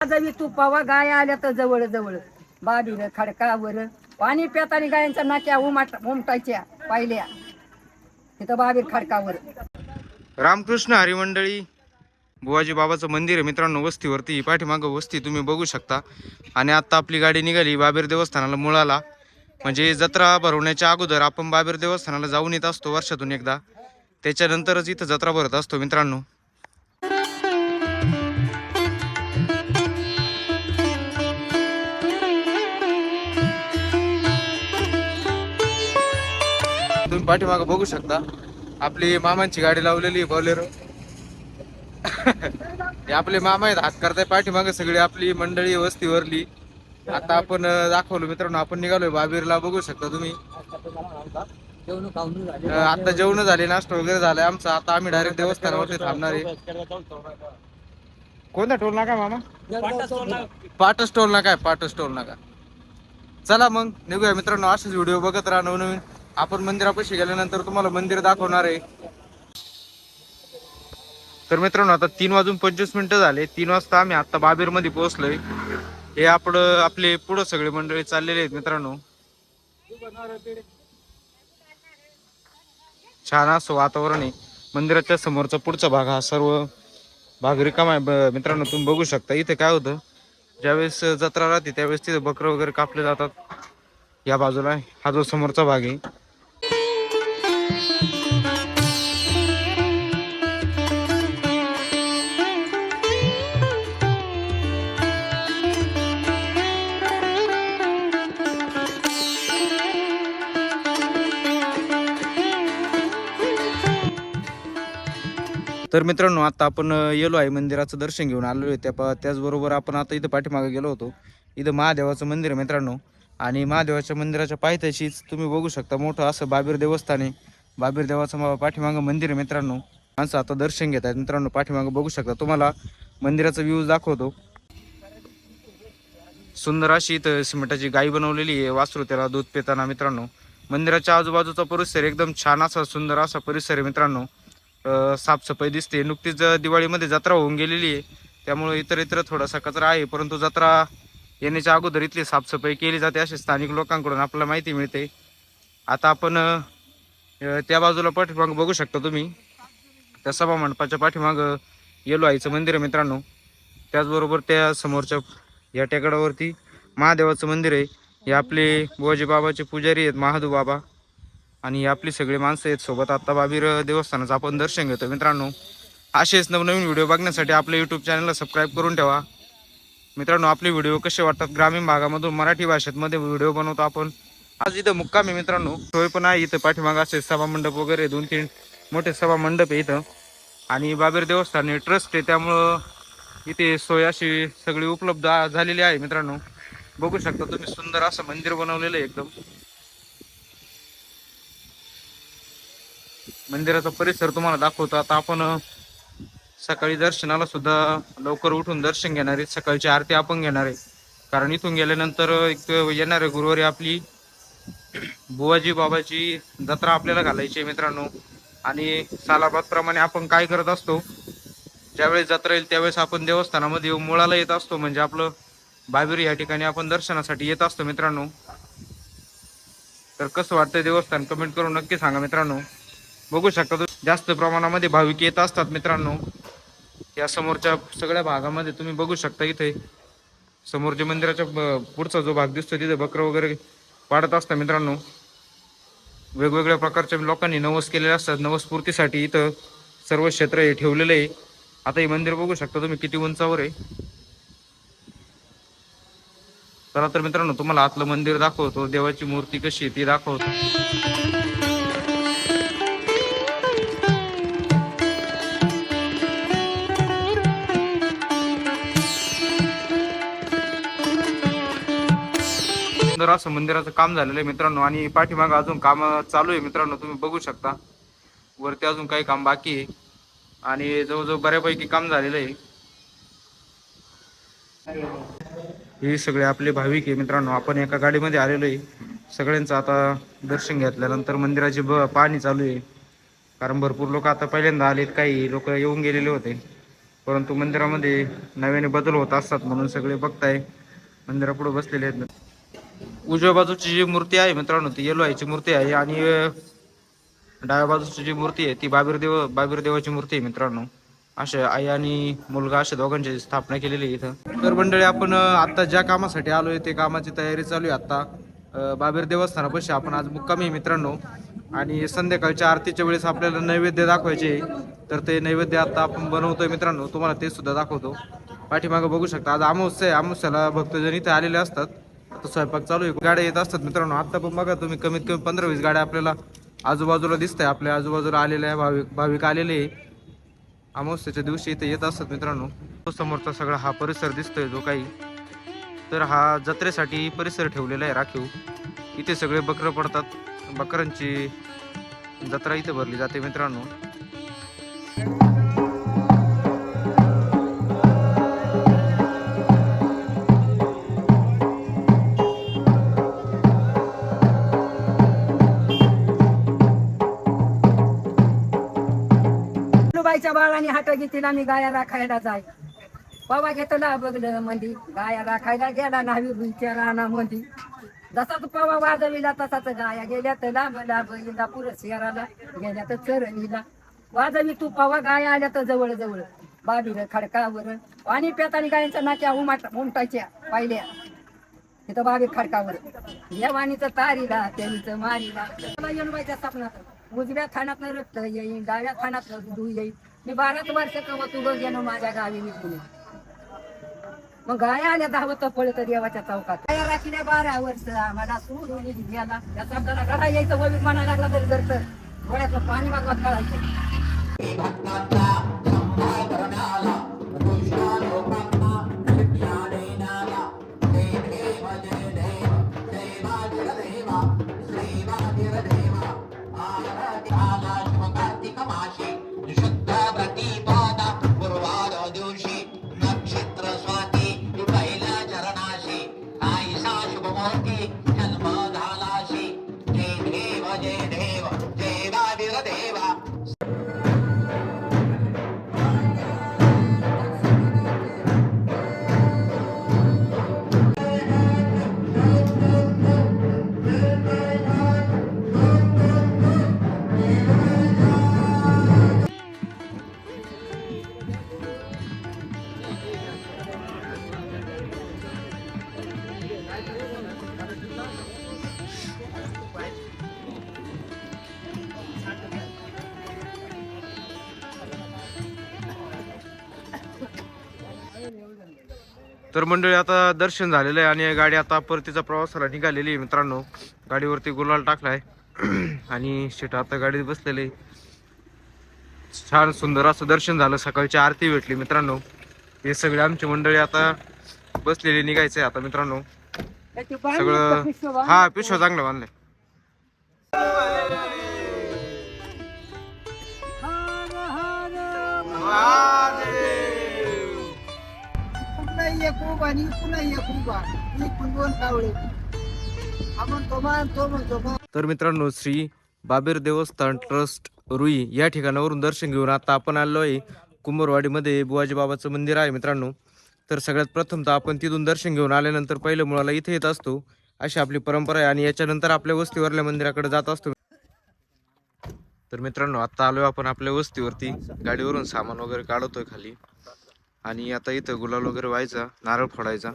जवी तू पवा गाय आल्या तर जवळ जवळ बाबीनं खडकावर पाणी पेतानी गायांच्या नाक्या उमटायच्या पाहिल्या तिथं बाबीर खडकावर. रामकृष्ण हरी मंडळी, बुवाजी बाबाचं मंदिर आहे मित्रांनो वस्तीवरती. पाठीमागं वस्ती तुम्ही बघू शकता. आणि आता आपली गाडी निघाली बाबीर देवस्थानाला मुळाला. म्हणजे जत्रा भरवण्याच्या अगोदर आपण बाबीर देवस्थानाला जाऊन येत असतो वर्षातून एकदा. त्याच्यानंतरच इथं जत्रा भरत असतो मित्रांनो. तुम्ही पाठीमागं बघू शकता आपली मामांची गाडी लावलेली बोलेरो. हे आपले मामा आहेत, हात करताय पाठीमागं सगळी आपली मंडळी वस्तीवरली. आता आपण दाखवलो मित्रांनो, आपण निघालोय बाबीरला. बघू शकता तुम्ही. आता जेवण झाले, नाश्ता वगैरे झालाय आमचा. आता आम्ही डायरेक्ट देवस्थानावरती थांबणार आहे. कोणता टोल नाका मामा? पाटस टोल नाका आहे, पाटस टोल नाका. चला मग निघूया मित्रांनो. असेच व्हिडिओ बघत राहा नवनवीन. आपण मंदिरापाशी गेल्यानंतर तुम्हाला मंदिर दाखवणार आहे. तर मित्रांनो आता 3:25 झाले. 3 वाजता आम्ही आता बाबीर मध्ये पोहोचलोय. हे आपले पुढं सगळे मंडळी चाललेले आहेत मित्रांनो. छान असं वातावरण आहे. मंदिराच्या समोरचा पुढचा भाग हा सर्व भाग रिकामा आहे मित्रांनो. तुम्ही बघू शकता. इथे काय होतं, ज्यावेळेस जत्रा राहते त्यावेळेस तिथे बकरं वगैरे कापले जातात. या बाजूला हा जो समोरचा भाग आहे. तर मित्रांनो आता आपण गेलो आहे, मंदिराचं दर्शन घेऊन आलेलो आहे. त्याचबरोबर आपण आता इथं पाठीमागे गेलो होतो. इथं महादेवाचं मंदिर आहे मित्रांनो. आणि महादेवाच्या मंदिराच्या पायथ्याशीच तुम्ही बघू शकता मोठं असं बाबीर देवस्थान आहे. बाबीर देवाचं पाठीमागं मंदिर आहे मित्रांनो. माणसं आता दर्शन घेत आहेत मित्रांनो. पाठीमागं बघू शकता. तुम्हाला मंदिराचा व्ह्यूज दाखवतो. सुंदर अशी इथं सिमेंटाची गाय बनवलेली आहे, वासरू त्याला दूध पिताना मित्रांनो. मंदिराच्या आजूबाजूचा परिसर एकदम छान असा सुंदर असा परिसर आहे मित्रांनो. साफसफाई दिसते. नुकतीच दिवाळीमध्ये जत्रा होऊन गेलेली आहे, त्यामुळे इतर थोडासा कचरा आहे. परंतु जत्रा येण्याच्या अगोदर इथली साफसफाई केली जाते असे स्थानिक लोकांकडून आपल्याला माहिती मिळते. आता आपण त्या बाजूला पाठीमागं बघू शकता तुम्ही. त्या सभा मंडपाच्या पाठीमागं येलो आईचं मंदिर आहे मित्रांनो. त्याचबरोबर त्या समोरच्या या टेकडावरती महादेवाचं मंदिर आहे. हे आपले बुवाजी बाबाचे पुजारी आहेत, महादू बाबा. आणि आपली सगळी माणसं आहेत सोबत. आता बाबीर देवस्थानाचं आपण दर्शन घेतो मित्रांनो. असेच नवनवीन व्हिडिओ बघण्यासाठी आपल्या यूट्यूब चॅनलला सबस्क्राईब करून ठेवा मित्रांनो. आपले व्हिडिओ कसे वाटतात, ग्रामीण भागामधून मराठी भाषेमध्ये व्हिडिओ बनवतो आपण. आज इथं मुक्काम आहे मित्रांनो. सोय पण आहे इथं पाठीमागं. असे सभा मंडप वगैरे 2-3 मोठे सभा मंडप आहे इथं. आणि बाबीर देवस्थान हे ट्रस्ट आहे, त्यामुळं इथे सोय अशी सगळी उपलब्ध झालेली आहे मित्रांनो. बघू शकता तुम्ही. सुंदर असं मंदिर बनवलेलं आहे एकदम. मंदिराचा परिसर तुम्हाला दाखवतो. आता आपण सकाळी दर्शनाला सुद्धा लवकर उठून दर्शन घेणार आहे. सकाळची आरती आपण घेणार आहे, कारण इथून गेल्यानंतर एक येणाऱ्या गुरुवारी आपली बुवाजी बाबाची जत्रा आपल्याला घालायची आहे मित्रांनो. आणि सालाबादप्रमाणे आपण काय करत असतो, ज्यावेळेस जत्रा येईल त्यावेळेस आपण देवस्थानामध्ये मुळाला येत असतो. म्हणजे आपलं बाबीर या ठिकाणी आपण दर्शनासाठी येत असतो मित्रांनो. तर कसं वाटतंय देवस्थान कमेंट करून नक्की सांगा मित्रांनो. बघू शकता जास्त प्रमाणामध्ये भाविक येत असतात मित्रांनो. या समोरच्या सगळ्या भागामध्ये तुम्ही बघू शकता. इथे समोरच्या मंदिराच्या पुढचा जो भाग दिसतो तिथे बकरं वगैरे पाडत असतात मित्रांनो. वेगवेगळ्या प्रकारच्या लोकांनी नवस केलेले असतात. नवसपूर्तीसाठी इथं सर्व क्षेत्र हे ठेवलेलं आहे. आता हे मंदिर बघू शकता तुम्ही किती उंचावर आहे. चला तर मित्रांनो तुम्हाला आतलं मंदिर दाखवतो. देवाची मूर्ती कशी आहे ती दाखवतो. सुंदर असं मंदिराचं काम झालेलं आहे मित्रांनो. आणि पाठीमागं अजून काम चालू आहे मित्रांनो. तुम्ही बघू शकता वरती अजून काही काम बाकी आहे. आणि जवळजवळ बऱ्यापैकी काम झालेलं आहे. हे सगळे आपले भाविक आहे मित्रांनो. आपण एका गाडीमध्ये आलेलो आहे. सगळ्यांचं आता दर्शन घेतल्यानंतर मंदिराची पाहणी चालू आहे, कारण भरपूर लोक आता पहिल्यांदा आलेत. काही लोक येऊन गेलेले होते. परंतु मंदिरामध्ये नव्याने बदल होत असतात म्हणून सगळे बघताय मंदिरापुढे बसलेले आहेत. उजव्या बाजूची जी मूर्ती आहे मित्रांनो ती येलो आईची मूर्ती आहे आणि डाव्या बाजूची जी मूर्ती आहे ती बाबीर देवाची मूर्ती आहे मित्रांनो. अशा आई आणि मुलगा अशा दोघांची स्थापना केलेली आहे इथं. तर मंडळी आपण आता ज्या कामासाठी आलोय ते कामाची तयारी चालू आहे आता बाबीर देवस्थानापाशी आपण आज मुक्कामी आहे मित्रांनो. आणि संध्याकाळच्या आरतीच्या वेळेस आपल्याला नैवेद्य दाखवायचे तर ते नैवेद्य आता आपण बनवतोय मित्रांनो. तुम्हाला ते सुद्धा दाखवतो. पाठीमागे बघू शकता आज अमावस्या आहे. अमावस्याला भक्तजन इथे आलेले असतात. आता स्वयंपाक चालू आहे. गाड्या येत असतात मित्रांनो. आता पण बघा तुम्ही कमीत कमी 15-20 गाड्या आपल्याला आजूबाजूला दिसत आहे. आपल्या आजूबाजूला आलेल्या भाविक आलेले अमावस्येच्या दिवशी इथे येत असतात मित्रांनो. समोरचा सगळा हा परिसर दिसतोय जो काही तर हा जत्रेसाठी परिसर ठेवलेला आहे राखीव. इथे सगळे बकरं पडतात. बकरांची जत्रा इथे भरली जाते मित्रांनो. बाईच्या बाळाने हात घेतील आम्ही गाया राखायला जाय. बाबा घेतला बघलं मंदी गाया राखायला गेला नावी भुईच्या रानामंदी. जसा तो पवा वाजविला तसाच गाया गेल्या तर लांब लांब गेला पुरस्काराला गेल्या तर चरणीला. वाजवी तू पवा गाया आल्या तर जवळ जवळ बाबीर खडकावर पाणी पेतानी गायांच्या नाक्या उमटायच्या पाहिल्या. तिथं बाबीर खडकावर देवानीचं तारीला त्यांचं मारीला. येणबाईच्या स्वप्नात उजव्या थानात रक्त येईल डाव्या थानात दूध येईल. मी 12 वर्ष कवत उभं गेलो माझ्या गावी निघून. मग गाया आल्या धावत पळत देवाच्या चौकात. गाया राखील्या 12 वर्ष आम्हाला सोडून गेला. त्या शब्दाला घडा यायचं ववीक म्हणा लागला तरी जर डोळ्यातलं पाणी मागवत काढायचं. तर मंडळी आता दर्शन झालेलं आहे आणि गाडी आता परतीचा प्रवासाला निघालेली आहे मित्रांनो. गाडीवरती गुलाल टाकलाय आणि शेट आता गाडीत बसलेले. छान सुंदर असं दर्शन झालं. सकाळची आरती भेटली मित्रांनो. हे सगळे आमची मंडळी आता बसलेली निघायचंय आता मित्रांनो. सगळं हा पिशवा चांगलं बांधलंय. तर मित्रांनो श्री बाबीर देवस्थान ट्रस्ट रुई या ठिकाणावरून दर्शन घेऊन आता आपण आलो आहे कुंभारवाडीमध्ये बुवाजी बाबाचं मंदिर आहे मित्रांनो. तर सगळ्यात प्रथम तर आपण तिथून दर्शन घेऊन आल्यानंतर पहिलं मुळाला इथे येत असतो अशी आपली परंपरा आहे आणि याच्यानंतर आपल्या वस्तीवरल्या मंदिराकडे जात असतो. तर मित्रांनो आता आलोय आपण आपल्या वस्तीवरती. गाडीवरून सामान वगैरे काढतोय खाली आणि आता इथं गुलाल वगैरे व्हायचा नारळ फोडायचा.